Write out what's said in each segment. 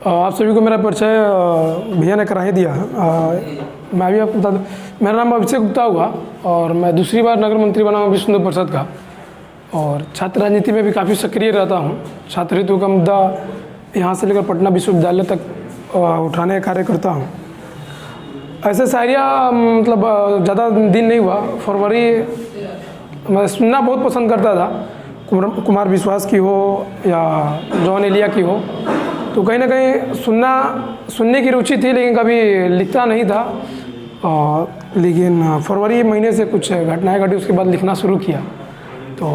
आप सभी को मेरा परिचय भैया ने करा ही दिया है। मैं भी आपको बता दूँ, मेरा नाम अभिषेक गुप्ता हुआ और मैं दूसरी बार नगर मंत्री बना हूँ विश्व हिंदू परिषद का, और छात्र राजनीति में भी काफ़ी सक्रिय रहता हूँ। छात्र हितों का मुद्दा यहाँ से लेकर पटना विश्वविद्यालय तक उठाने का कार्य करता हूँ। ऐसे शायरिया मतलब ज़्यादा दिन नहीं हुआ, फरवरी मैं सुनना बहुत पसंद करता था, कुमार विश्वास की हो या जॉन एलिया की हो, तो कहीं ना कहीं सुनने की रुचि थी, लेकिन कभी लिखता नहीं था। लेकिन फरवरी महीने से कुछ घटनाएं घटी, उसके बाद लिखना शुरू किया। तो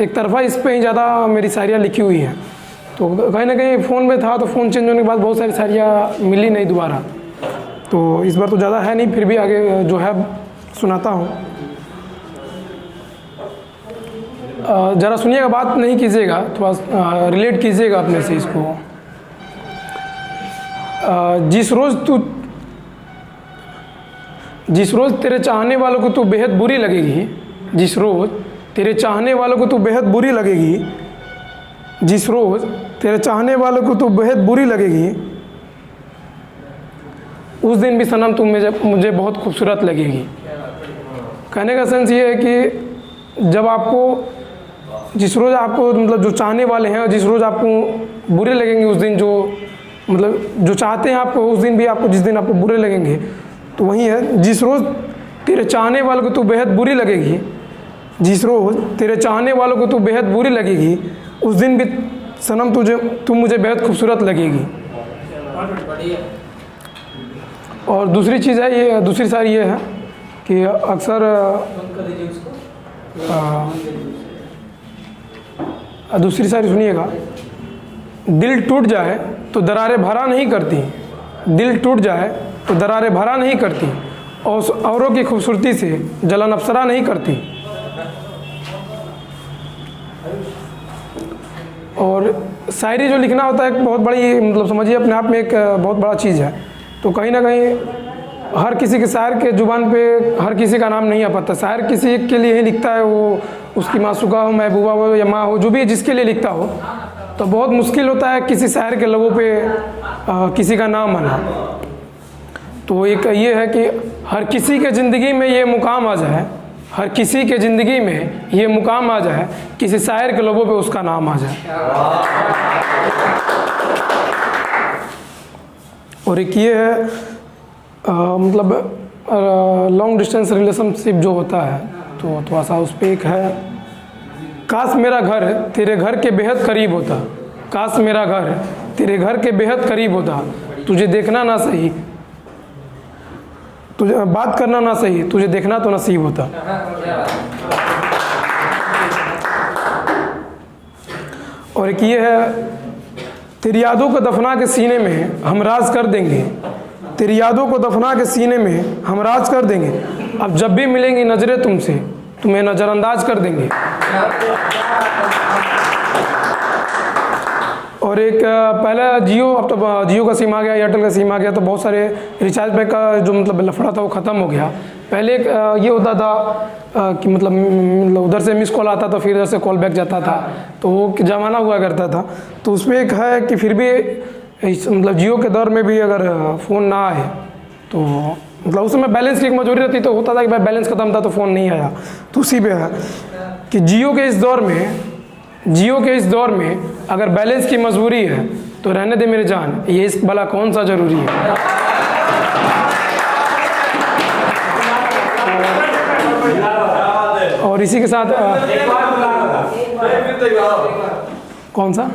एक तरफा इस पे ही ज़्यादा मेरी शायरियाँ लिखी हुई हैं। तो कहीं ना कहीं फ़ोन में था, तो फ़ोन चेंज होने के बाद बहुत सारी शायरियाँ मिली नहीं दोबारा। तो इस बार तो ज़्यादा है नहीं, फिर भी आगे जो है सुनाता हूँ। ज़रा सुनिएगा, बात नहीं कीजिएगा, थोड़ा रिलेट कीजिएगा अपने से इसको। जिस रोज़ तेरे चाहने वालों को तू बेहद बुरी लगेगी, जिस रोज़ तेरे चाहने वालों को तू बेहद बुरी लगेगी, जिस रोज़ तेरे चाहने वालों को तू बेहद बुरी लगेगी, उस दिन भी सनम तुम मुझे बहुत खूबसूरत लगेगी। कहने का सेंस ये है कि जब आपको जिस रोज़ आपको मतलब जो चाहने वाले हैं, जिस रोज़ आपको बुरे लगेंगे, उस दिन जो मतलब जो चाहते हैं आपको, उस दिन भी आपको जिस दिन आपको बुरे लगेंगे, तो वही है जिस रोज़ तेरे चाहने वालों को तू बेहद बुरी लगेगी, जिस रोज़ तेरे चाहने वालों को तू बेहद बुरी लगेगी, उस दिन भी सनम तुम मुझे बेहद खूबसूरत लगेगी। और दूसरी चीज़ है ये, दूसरी सारी ये है कि अक्सर दूसरी सारी सुनिएगा। दिल टूट जाए तो दरारें भरा नहीं करती, दिल टूट जाए तो दरारें भरा नहीं करती, और औरों की खूबसूरती से जलन अफसरा नहीं करती। और शायरी जो लिखना होता है एक बहुत बड़ी मतलब समझिए अपने आप में एक बहुत बड़ा चीज़ है। तो कहीं ना कहीं हर किसी के शायर के ज़ुबान पे हर किसी का नाम नहीं आ पाता। शायर किसी के लिए ही लिखता है, वो उसकी मासूका हो, महबूबा हो या माँ हो, जो भी जिसके लिए लिखता हो, तो बहुत मुश्किल होता है किसी शायर के लबों पे किसी का नाम आना। तो एक ये है कि हर किसी के ज़िंदगी में ये मुकाम आ जाए, हर किसी के ज़िंदगी में ये मुकाम आ जाए, किसी शायर के लबों पे उसका नाम आ जाए। और एक ये है मतलब लॉन्ग डिस्टेंस रिलेशनशिप जो होता है, तो थोड़ा सा उस पर एक है। काश मेरा घर तेरे घर के बेहद करीब होता, काश मेरा घर तेरे घर के बेहद करीब होता, तुझे देखना ना सही, तुझे बात करना ना सही, तुझे देखना तो नसीब होता। और एक ये है, तेरी यादों को दफना के सीने में हम राज कर देंगे, तेरी यादों को दफना के सीने में हम राज कर देंगे, अब जब भी मिलेंगी नजरें तुमसे तुम्हें नज़रअंदाज कर देंगे। और एक पहले जियो, अब तो जियो का सिम आ गया, एयरटेल का सिम आ गया, तो बहुत सारे रिचार्ज पैक का जो मतलब लफड़ा था वो ख़त्म हो गया। पहले एक ये होता था कि मतलब उधर से मिस कॉल आता था, फिर इधर से कॉल बैक जाता था, तो वो ज़माना हुआ करता था। तो उसमें एक है कि फिर भी मतलब जियो के दौर में भी अगर फ़ोन ना आए तो मतलब उस समय बैलेंस की एक मजबूरी रहती, तो होता था कि भाई बैलेंस ख़त्म था तो फ़ोन नहीं आया। तो उसी पे है कि जियो के इस दौर में अगर बैलेंस की मजबूरी है तो रहने दे मेरे जान, ये इश्क भला कौन सा ज़रूरी है। और इसी के साथ कौन सा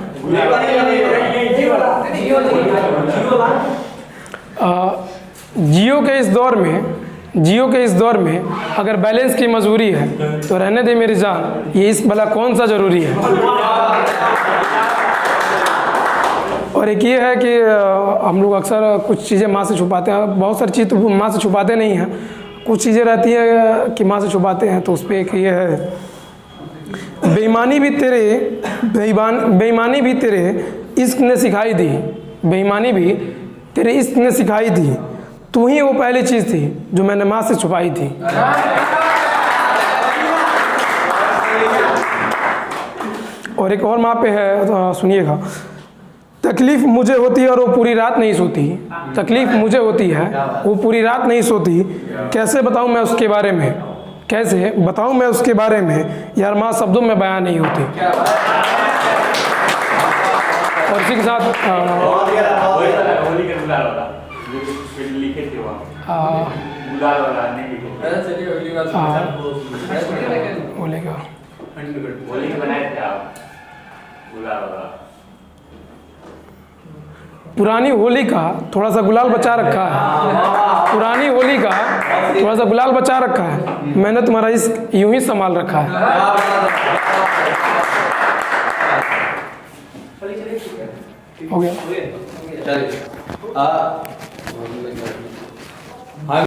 जियो के इस दौर में अगर बैलेंस की मजबूरी है तो रहने दे मेरी जान, ये इस भला कौन सा ज़रूरी है। और एक ये है कि हम लोग अक्सर कुछ चीज़ें माँ से छुपाते हैं, बहुत सारी चीज़ तो माँ से छुपाते नहीं हैं, कुछ चीज़ें रहती हैं कि माँ से छुपाते हैं। तो उस पर एक ये है, बेईमानी भी तेरे इश्क ने सिखाई दी, बेईमानी भी तेरे इश्क ने सिखाई थी, तू ही वो पहली चीज़ थी जो मैंने माँ से छुपाई थी। और एक और माँ पे है, सुनिएगा। तकलीफ़ मुझे होती है और वो पूरी रात नहीं सोती। तकलीफ़ मुझे होती है, वो पूरी रात नहीं सोती। कैसे बताऊं मैं उसके बारे में, कैसे बताऊं मैं उसके बारे में, यार माँ शब्दों में बयां नहीं होती। और इसी के साथ बोलेगा पुरानी होली का थोड़ा सा गुलाल बचा रखा है, पुरानी होली का थोड़ा सा गुलाल बचा रखा है, मैंने तुम्हारा इस यूं ही संभाल रखा है। हो गया।